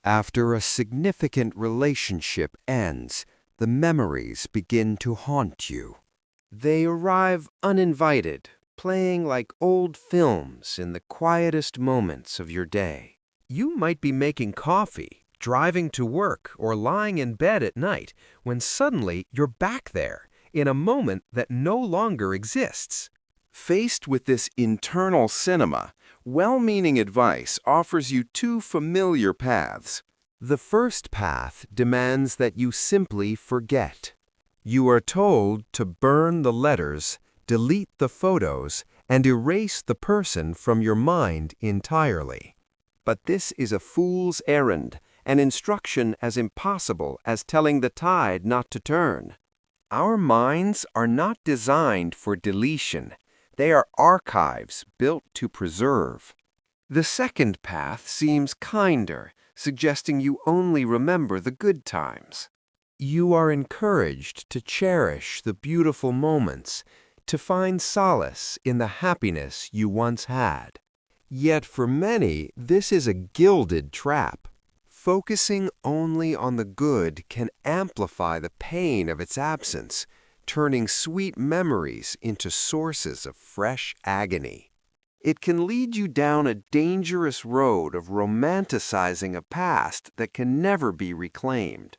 After a significant relationship ends, the memories begin to haunt you. They arrive uninvited, playing like old films in the quietest moments of your day. You might be making coffee, driving to work, or lying in bed at night when suddenly you're back there in a moment that no longer exists. Faced with this internal cinema, well-meaning advice offers you two familiar paths. The first path demands that you simply forget. You are told to burn the letters, delete the photos, and erase the person from your mind entirely. But this is a fool's errand, an instruction as impossible as telling the tide not to turn. Our minds are not designed for deletion. They are archives built to preserve. The second path seems kinder, suggesting you only remember the good times. You are encouraged to cherish the beautiful moments, to find solace in the happiness you once had. Yet for many, this is a gilded trap. Focusing only on the good can amplify the pain of its absence, turning sweet memories into sources of fresh agony. It can lead you down a dangerous road of romanticizing a past that can never be reclaimed.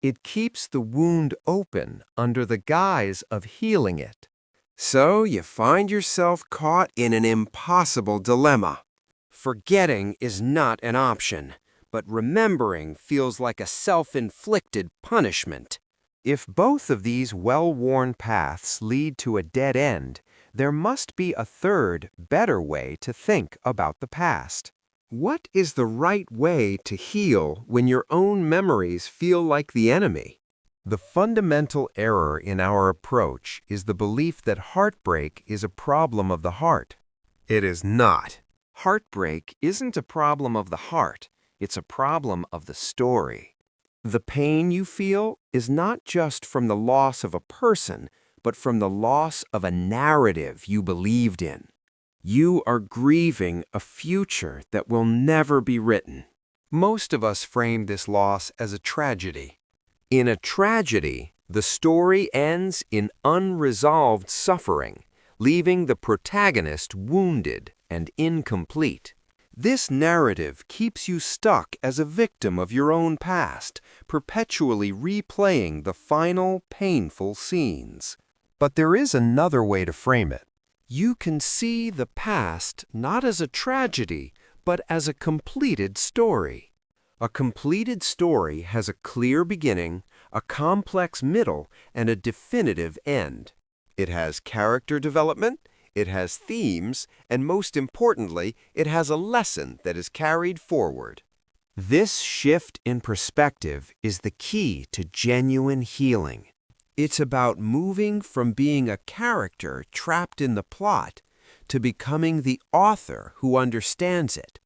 It keeps the wound open under the guise of healing it. So you find yourself caught in an impossible dilemma. Forgetting is not an option, but remembering feels like a self-inflicted punishment. If both of these well-worn paths lead to a dead end, there must be a third, better way to think about the past. What is the right way to heal when your own memories feel like the enemy? The fundamental error in our approach is the belief that heartbreak is a problem of the heart. It is not. Heartbreak isn't a problem of the heart, it's a problem of the story. The pain you feel is not just from the loss of a person, but from the loss of a narrative you believed in. You are grieving a future that will never be written. Most of us frame this loss as a tragedy. In a tragedy, the story ends in unresolved suffering, leaving the protagonist wounded and incomplete. This narrative keeps you stuck as a victim of your own past, perpetually replaying the final, painful scenes. But there is another way to frame it. You can see the past not as a tragedy, but as a completed story. A completed story has a clear beginning, a complex middle, and a definitive end. It has character development, it has themes, and most importantly, it has a lesson that is carried forward. This shift in perspective is the key to genuine healing. It's about moving from being a character trapped in the plot to becoming the author who understands it.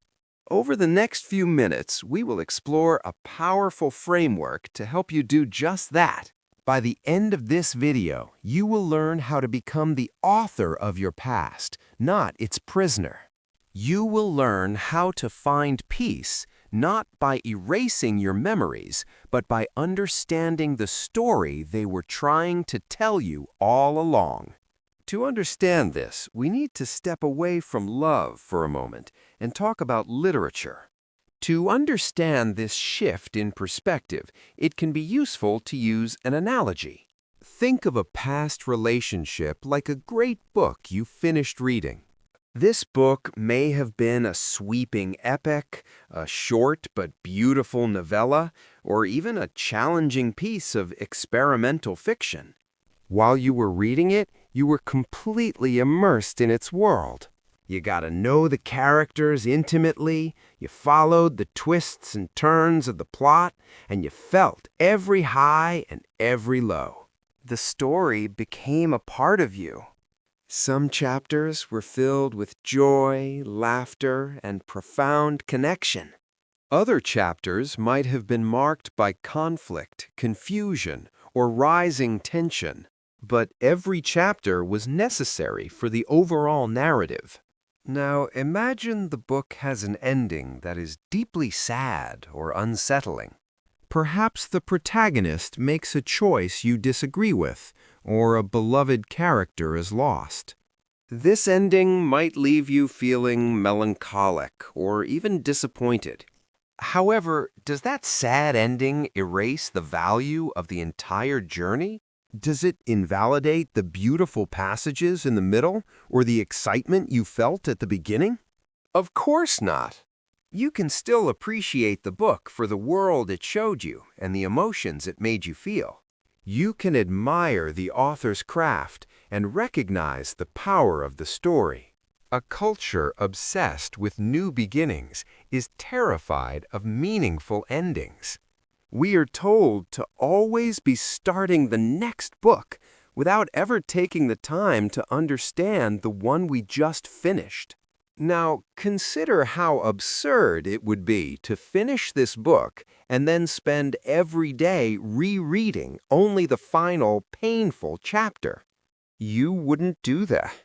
Over the next few minutes, we will explore a powerful framework to help you do just that. By the end of this video, you will learn how to become the author of your past, not its prisoner. You will learn how to find peace, not by erasing your memories, but by understanding the story they were trying to tell you all along. To understand this, we need to step away from love for a moment and talk about literature. To understand this shift in perspective, it can be useful to use an analogy. Think of a past relationship like a great book you finished reading. This book may have been a sweeping epic, a short but beautiful novella, or even a challenging piece of experimental fiction. While you were reading it, you were completely immersed in its world. You got to know the characters intimately, you followed the twists and turns of the plot, and you felt every high and every low. The story became a part of you. Some chapters were filled with joy, laughter, and profound connection. Other chapters might have been marked by conflict, confusion, or rising tension, but every chapter was necessary for the overall narrative. Now, imagine the book has an ending that is deeply sad or unsettling. Perhaps the protagonist makes a choice you disagree with, or a beloved character is lost. This ending might leave you feeling melancholic or even disappointed. However, does that sad ending erase the value of the entire journey? Does it invalidate the beautiful passages in the middle or the excitement you felt at the beginning? Of course not. You can still appreciate the book for the world it showed you and the emotions it made you feel. You can admire the author's craft and recognize the power of the story. A culture obsessed with new beginnings is terrified of meaningful endings. We are told to always be starting the next book without ever taking the time to understand the one we just finished. Now, consider how absurd it would be to finish this book and then spend every day rereading only the final painful chapter. You wouldn't do that.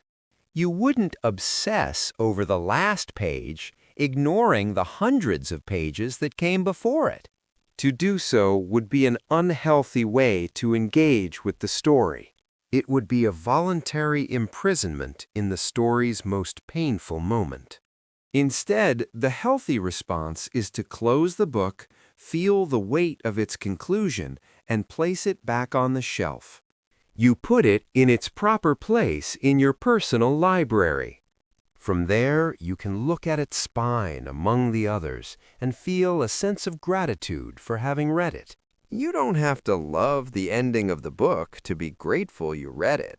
You wouldn't obsess over the last page, ignoring the hundreds of pages that came before it. To do so would be an unhealthy way to engage with the story. It would be a voluntary imprisonment in the story's most painful moment. Instead, the healthy response is to close the book, feel the weight of its conclusion, and place it back on the shelf. You put it in its proper place in your personal library. From there, you can look at its spine among the others and feel a sense of gratitude for having read it. You don't have to love the ending of the book to be grateful you read it.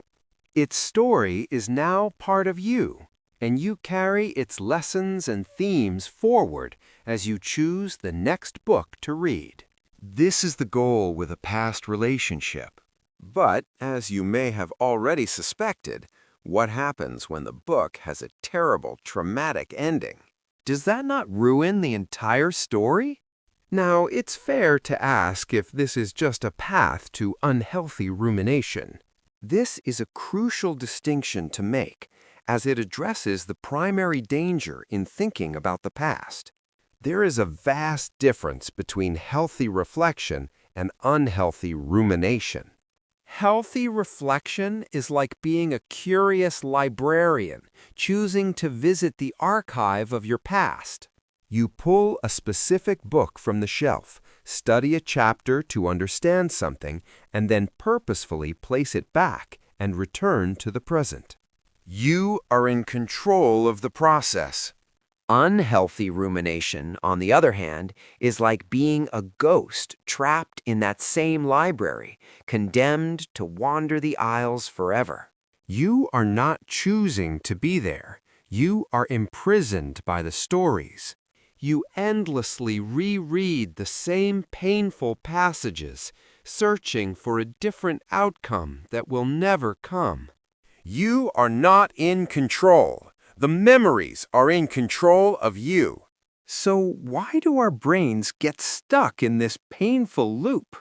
Its story is now part of you, and you carry its lessons and themes forward as you choose the next book to read. This is the goal with a past relationship. But, as you may have already suspected, what happens when the book has a terrible, traumatic ending? Does that not ruin the entire story? Now, it's fair to ask if this is just a path to unhealthy rumination. This is a crucial distinction to make, as it addresses the primary danger in thinking about the past. There is a vast difference between healthy reflection and unhealthy rumination. Healthy reflection is like being a curious librarian, choosing to visit the archive of your past. You pull a specific book from the shelf, study a chapter to understand something, and then purposefully place it back and return to the present. You are in control of the process. Unhealthy rumination, on the other hand, is like being a ghost trapped in that same library, condemned to wander the aisles forever. You are not choosing to be there. You are imprisoned by the stories. You endlessly reread the same painful passages, searching for a different outcome that will never come. You are not in control. The memories are in control of you. So why do our brains get stuck in this painful loop?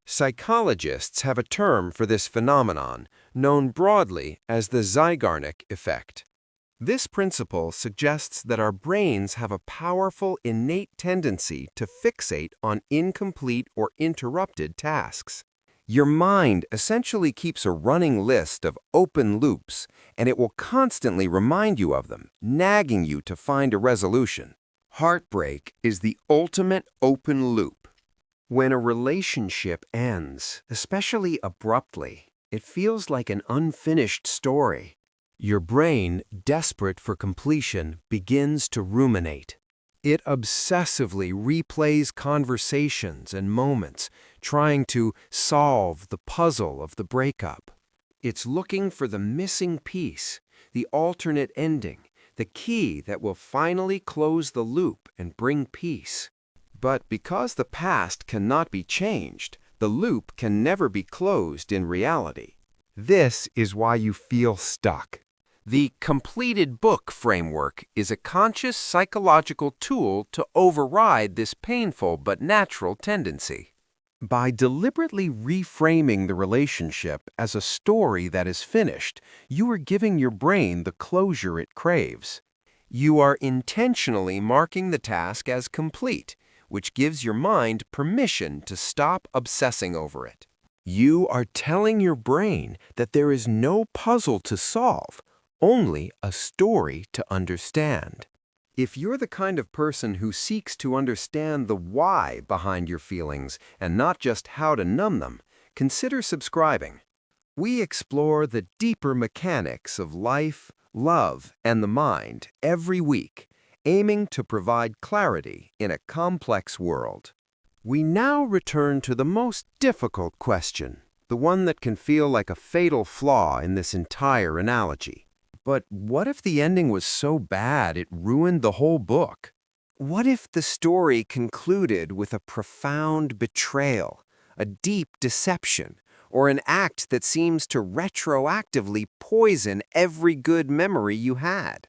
Psychologists have a term for this phenomenon, known broadly as the Zeigarnik effect. This principle suggests that our brains have a powerful innate tendency to fixate on incomplete or interrupted tasks. Your mind essentially keeps a running list of open loops, and it will constantly remind you of them, nagging you to find a resolution. Heartbreak is the ultimate open loop. When a relationship ends, especially abruptly, it feels like an unfinished story. Your brain, desperate for completion, begins to ruminate. It obsessively replays conversations and moments, trying to solve the puzzle of the breakup. It's looking for the missing piece, the alternate ending, the key that will finally close the loop and bring peace. But because the past cannot be changed, the loop can never be closed in reality. This is why you feel stuck. The completed book framework is a conscious psychological tool to override this painful but natural tendency. By deliberately reframing the relationship as a story that is finished, you are giving your brain the closure it craves. You are intentionally marking the task as complete, which gives your mind permission to stop obsessing over it. You are telling your brain that there is no puzzle to solve, only a story to understand. If you're the kind of person who seeks to understand the why behind your feelings and not just how to numb them, consider subscribing. We explore the deeper mechanics of life, love, and the mind every week, aiming to provide clarity in a complex world. We now return to the most difficult question, the one that can feel like a fatal flaw in this entire analogy. But what if the ending was so bad it ruined the whole book? What if the story concluded with a profound betrayal, a deep deception, or an act that seems to retroactively poison every good memory you had?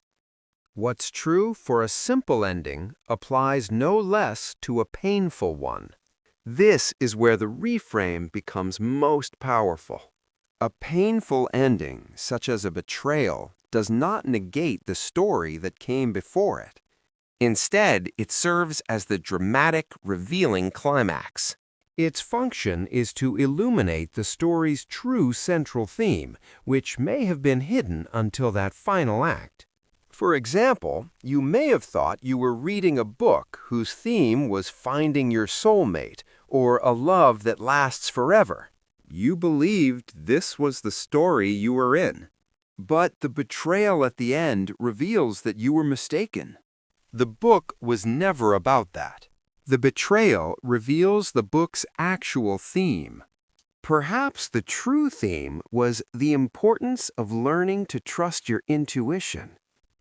What's true for a simple ending applies no less to a painful one. This is where the reframe becomes most powerful. A painful ending, such as a betrayal, does not negate the story that came before it. Instead, it serves as the dramatic, revealing climax. Its function is to illuminate the story's true central theme, which may have been hidden until that final act. For example, you may have thought you were reading a book whose theme was finding your soulmate or a love that lasts forever. You believed this was the story you were in. But the betrayal at the end reveals that you were mistaken. The book was never about that. The betrayal reveals the book's actual theme. Perhaps the true theme was the importance of learning to trust your intuition.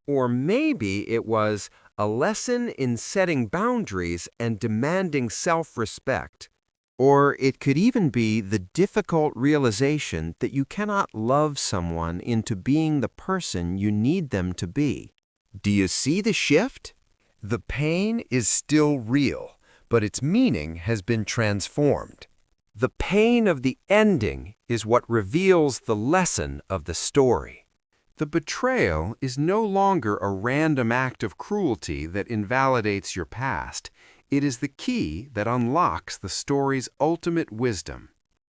Or maybe it was a lesson in setting boundaries and demanding self-respect. Or it could even be the difficult realization that you cannot love someone into being the person you need them to be. Do you see the shift? The pain is still real, but its meaning has been transformed. The pain of the ending is what reveals the lesson of the story. The betrayal is no longer a random act of cruelty that invalidates your past. It is the key that unlocks the story's ultimate wisdom.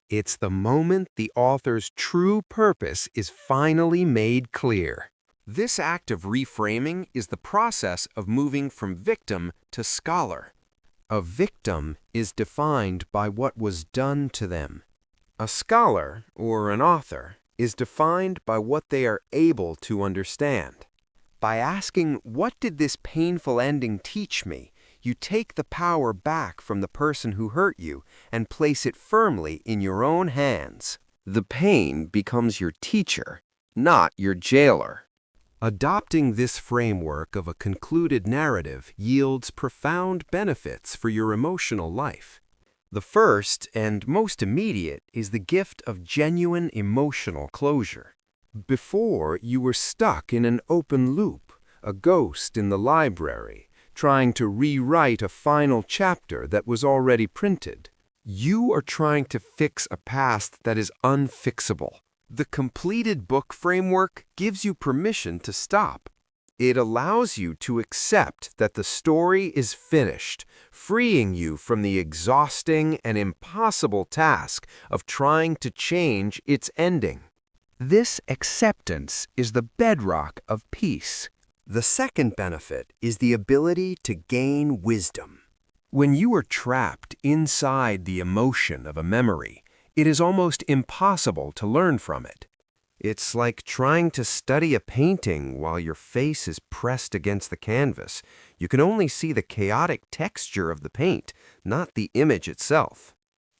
It's the moment the author's true purpose is finally made clear. This act of reframing is the process of moving from victim to scholar. A victim is defined by what was done to them. A scholar, or an author, is defined by what they are able to understand. By asking, "What did this painful ending teach me?" you take the power back from the person who hurt you and place it firmly in your own hands. The pain becomes your teacher, not your jailer. Adopting this framework of a concluded narrative yields profound benefits for your emotional life. The first and most immediate is the gift of genuine emotional closure. Before, you were stuck in an open loop, a ghost in the library, trying to rewrite a final chapter that was already printed. You are trying to fix a past that is unfixable. The completed book framework gives you permission to stop. It allows you to accept that the story is finished, freeing you from the exhausting and impossible task of trying to change its ending. This acceptance is the bedrock of peace. The second benefit is the ability to gain wisdom. When you are trapped inside the emotion of a memory, it is almost impossible to learn from it. It's like trying to study a painting while your face is pressed against the canvas. You can only see the chaotic texture of the paint, not the image itself.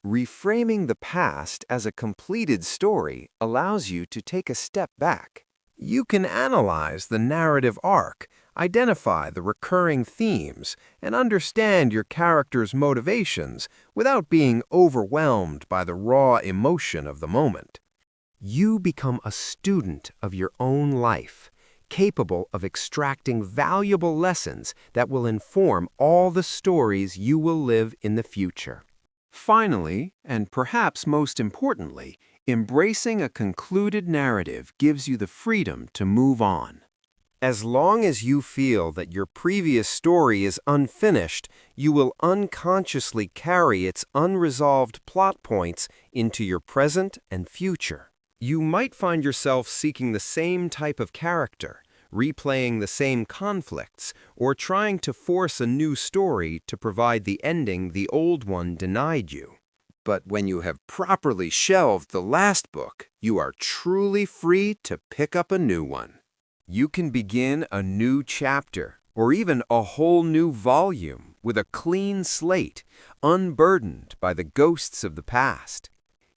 Reframing the past as a completed story allows you to take a step back. You can analyze the narrative arc, identify the recurring themes, and understand your character's motivations without being overwhelmed by the raw emotion of the moment. You become a student of your own life, capable of extracting valuable lessons that will inform all the stories you will live in the future. Finally, and perhaps most importantly, embracing a concluded narrative gives you the freedom to move on. As long as you feel that your previous story is unfinished, you will unconsciously carry its unresolved plot points into your present and future. You might find yourself seeking the same type of character, replaying the same conflicts, or trying to force a new story to provide the ending the old one denied you. But when you have properly shelved the last book, you are truly free to pick up a new one. You can begin a new chapter, or even a whole new volume, with a clean slate, unburdened by the ghosts of the past.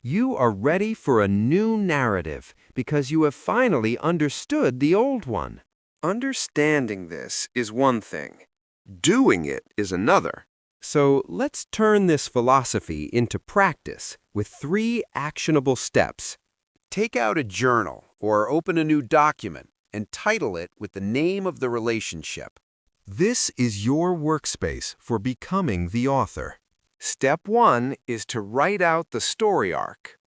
You are ready for a new narrative because you have finally understood the old one. Understanding this is one thing. Doing it is another. So let's turn this philosophy into practice with 3 actionable steps. Take out a journal or open a new document and title it with the name of the relationship. This is your workspace for becoming the author. Step 1 is to write out the story arc.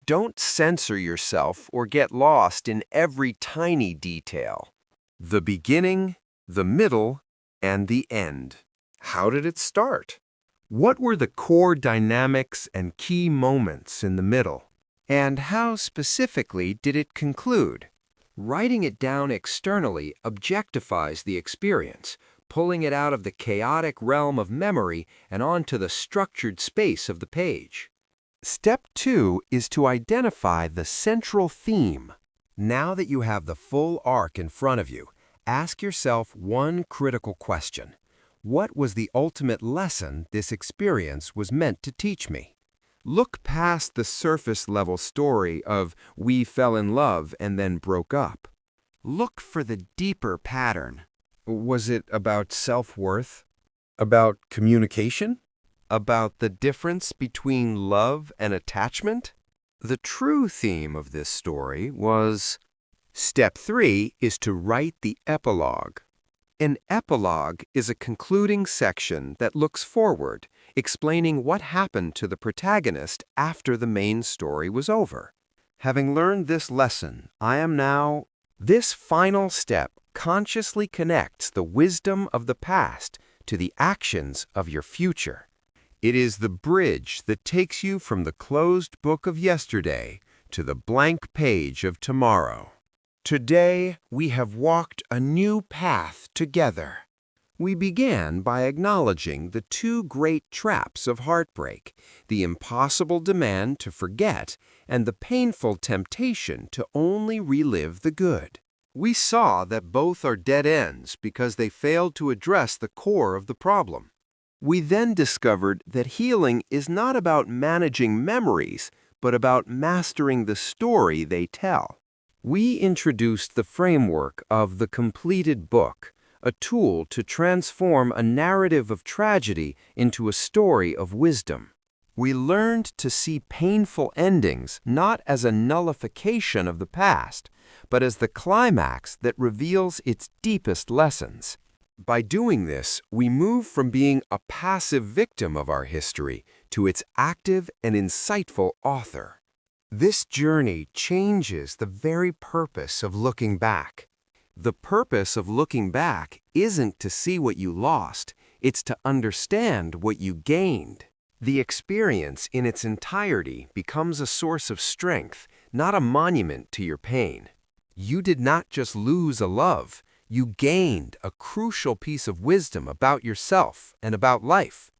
Don't censor yourself or get lost in every tiny detail. The beginning, the middle, and the end. How did it start? What were the core dynamics and key moments in the middle? And how specifically did it conclude? Writing it down externally objectifies the experience, pulling it out of the chaotic realm of memory and onto the structured space of the page. Step 2 is to identify the central theme. Now that you have the full arc in front of you, ask yourself one critical question. What was the ultimate lesson this experience was meant to teach me? Look past the surface-level story of we fell in love and then broke up. Look for the deeper pattern. Was it about self-worth? About communication? About the difference between love and attachment? The true theme of this story was... Step 3 is to write the epilogue. An epilogue is a concluding section that looks forward, explaining what happened to the protagonist after the main story was over. Having learned this lesson, I am now... This final step consciously connects the wisdom of the past to the actions of your future. It is the bridge that takes you from the closed book of yesterday to the blank page of tomorrow. Today, we have walked a new path together. We began by acknowledging the 2 great traps of heartbreak, the impossible demand to forget and the painful temptation to only relive the good. We saw that both are dead ends because they failed to address the core of the problem. We then discovered that healing is not about managing memories, but about mastering the story they tell. We introduced the framework of the completed book, a tool to transform a narrative of tragedy into a story of wisdom. We learned to see painful endings not as a nullification of the past, but as the climax that reveals its deepest lessons. By doing this, we move from being a passive victim of our history to its active and insightful author. This journey changes the very purpose of looking back. The purpose of looking back isn't to see what you lost, it's to understand what you gained. The experience in its entirety becomes a source of strength, not a monument to your pain. You did not just lose a love, you gained a crucial piece of wisdom about yourself and about life.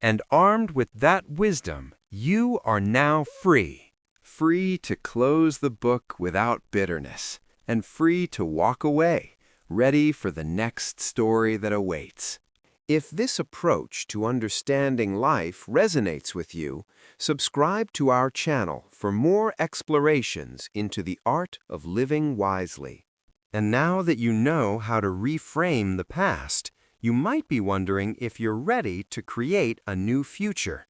And armed with that wisdom, you are now free. Free to close the book without bitterness, and free to walk away, ready for the next story that awaits. If this approach to understanding life resonates with you, subscribe to our channel for more explorations into the art of living wisely. And now that you know how to reframe the past, you might be wondering if you're ready to create a new future.